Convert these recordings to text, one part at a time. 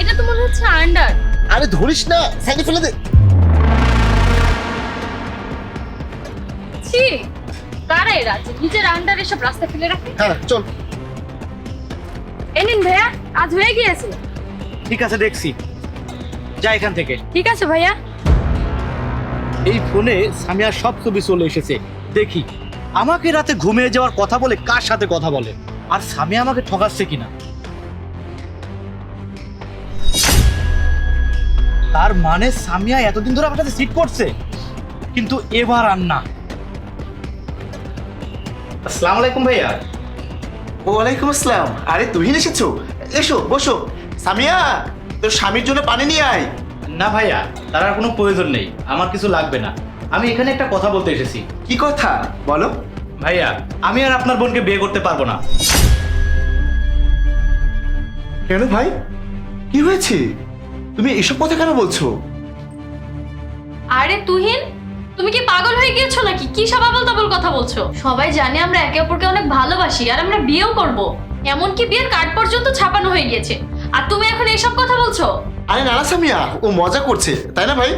এটা তো মনে হচ্ছে আন্ডার। আরে ধরিস না, সাইডে ফেলে দে। ছি, কারা এরা যে নিজের আন্ডার এসব রাস্তায় ফেলে রাখে? হ্যাঁ চল। এই নিন ভাইয়া, আজ হয়ে গিয়েছে। ঠিক আছে, দেখছি। যা এখান থেকে। ঠিক আছে ভাইয়া। এই ফোনে সামিয়ার সব ছবি চলে এসেছে। দেখি আমাকে রাতে ঘুমিয়ে যাওয়ার কথা বলে কার সাথে কথা বলে, আর সামিয়া আমাকে ঠকাচ্ছে কিনা। তার মানে সামিয়া এতদিন ধরে আমার সাথে সিট করছে, কিন্তু এবার আর না। আসসালামু আলাইকুম ভাইয়া। ওয়ালাইকুম আসসালাম। আরে তুহিন এসেছো, এসো বসো। সামিয়া, তোর স্বামীর জন্য পানি নিয়ে আয়। না ভাইয়া, তার আর কোনো প্রয়োজন নেই, আমার কিছু লাগবে না। আমি এখানে একটা কথা বলতে এসেছি। কি কথা বলো? ভাইয়া, আমি আর আপনার বোনকে বিয়ে করতে পারবো না। কেন ভাই, কি হয়েছে? তুমি এসব কথা কেন বলছো? আরে তুহিন, তুমি কি পাগল হয়ে গিয়েছো নাকি? কি সব আবল তাবল কথা বলছো? সবাই জানে আমরা একে অপরকে অনেক ভালোবাসি আর আমরা বিয়েও করব। এমনকি বিয়ের কার্ড পর্যন্ত ছাপানো হয়ে গেছে, আর তুমি এখন এইসব কথা বলছো? আরে না না সামিয়া, ও মজা করছে, তাই না ভাই?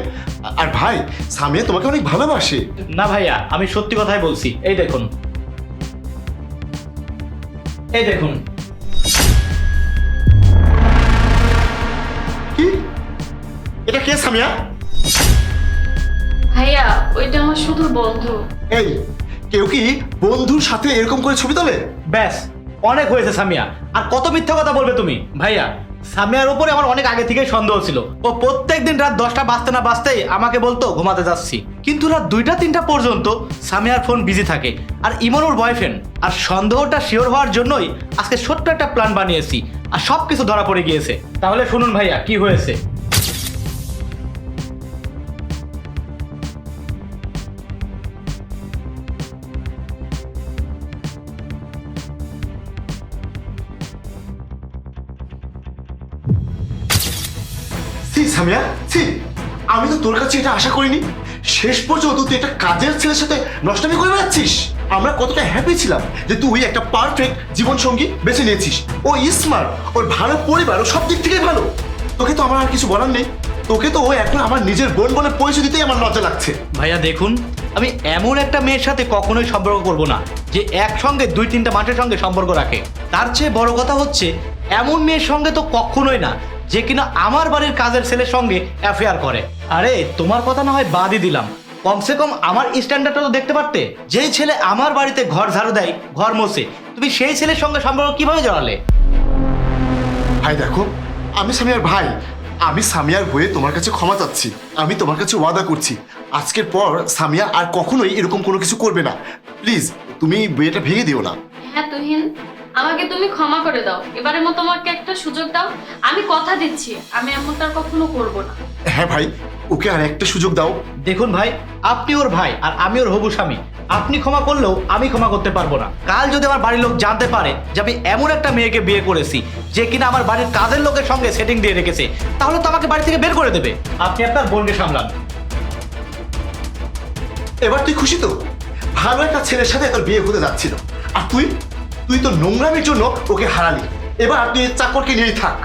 আর ভাই, সামিয়া তোমাকে অনেক ভালোবাসে। না ভাইয়া, আমি সত্যি কথাই বলছি। এই দেখুন, এই দেখুন। কি? এটা কে সামিয়া? ভাইয়া, ওইটা আমার শুধু বন্ধু। এই, কেউ কি বন্ধুর সাথে এরকম করে ছবি তোলে? ব্যাস, অনেক হয়েছে সামিয়া। আর কত মিথ্যা কথা বলবে তুমি? ভাইয়া, সামিয়ার উপরে আমার অনেক আগে থেকেই সন্দেহ ছিল। ও প্রত্যেকদিন রাত 10টা বাজতে না বাজতেই আমাকে বলতো ঘুমাতে যাচ্ছি, কিন্তু রাত 2টা 3টা পর্যন্ত সামিয়ার ফোন বিজি থাকে, আর ইমন ওর বয়ফ্রেন্ড। আর সন্দেহটা শিওর হওয়ার জন্যই আজকে ছোট্ট একটা প্ল্যান বানিয়েছি, আর সবকিছু ধরা পড়ে গিয়েছে। তাহলে শুনুন ভাইয়া, কি হয়েছে। সি সামিয়া, সি, আমি তো তোর কাছে এটা আশা করিনি। শেষ পর্যন্ত তুই একটা কাজের ছেলের সাথে নষ্টামি করে বেড়াচ্ছিস। আমরা কতটা হ্যাপি ছিলাম যে তুই একটা পারফেক্ট জীবন সঙ্গী বেছে নিয়েছিস। ও স্মার্ট, ওর ভালো পরিবার, ও সব দিক থেকে ভালো। তোকে তো আমার আর কিছু বলার নেই। তোকে তো ও এখন আমার নিজের বোন বলে পরিচয় দিতেই আমার লজ্জা লাগছে। ভাইয়া দেখুন, আমি এমন একটা মেয়ের সাথে কখনোই সম্পর্ক করব না যে একসঙ্গে 2-3টা মানুষের সঙ্গে সম্পর্ক রাখে। তার চেয়ে বড় কথা হচ্ছে, এমন মেয়ের সঙ্গে তো কখনোই না যে কিনা আমার বাড়ির কাজের ছেলের সঙ্গে অ্যাফেয়ার করে। আরে তোমার কথা না হয় বাদই দিলাম, কমসে কম আমার স্ট্যান্ডার্ডটা তো দেখতে পারতে। যেই ছেলে আমার বাড়িতে ঘর ঝাড়ু দেয়, ঘর মোছে, তুমি সেই ছেলের সঙ্গে সম্পর্ক কিভাবে জড়ালে? ভাই দেখো, আমি সামিয়ার ভাই। আমি সামিয়ার হয়ে তোমার কাছে ক্ষমা চাচ্ছি। আমি তোমার কাছে ওয়াদা করছি, আজকের পর সামিয়া আর কখনোই এরকম কোনো কিছু করবে না। প্লিজ, তুমি বিয়েটা ভেঙে দিও না। হ্যাঁ তুহিন, আমাকে তুমি ক্ষমা করে দাও। এবারের মতো আমাকে একটা সুযোগ দাও। আমি কথা দিচ্ছি, আমি এমনটা আর কখনো করব না। হ্যাঁ ভাই, ওকে আর একটা সুযোগ দাও। দেখুন ভাই, আপনি ওর ভাই আর আমি ওর হবু স্বামী। আপনি ক্ষমা করলেও আমি ক্ষমা করতে পারবো না। কাল যদি আমার বাড়ির লোক জানতে পারে যে আমি এমন একটা মেয়েকে বিয়ে করেছি যে কিনা আমার বাড়ির কাজের লোকের সঙ্গে সেটিং দিয়ে রেখেছে, তাহলে তো আমাকে বাড়ি থেকে বের করে দেবে। আপনি আপনার বোনকে সামলান। এবার তুই খুশি তো? ভালো একটা ছেলের সাথে তোর বিয়ে হতে যাচ্ছিল, আর তুই তুই তো নোংরামির জন্য ওকে হারালি। এবার তুই চাকরকে নিয়েই থাক।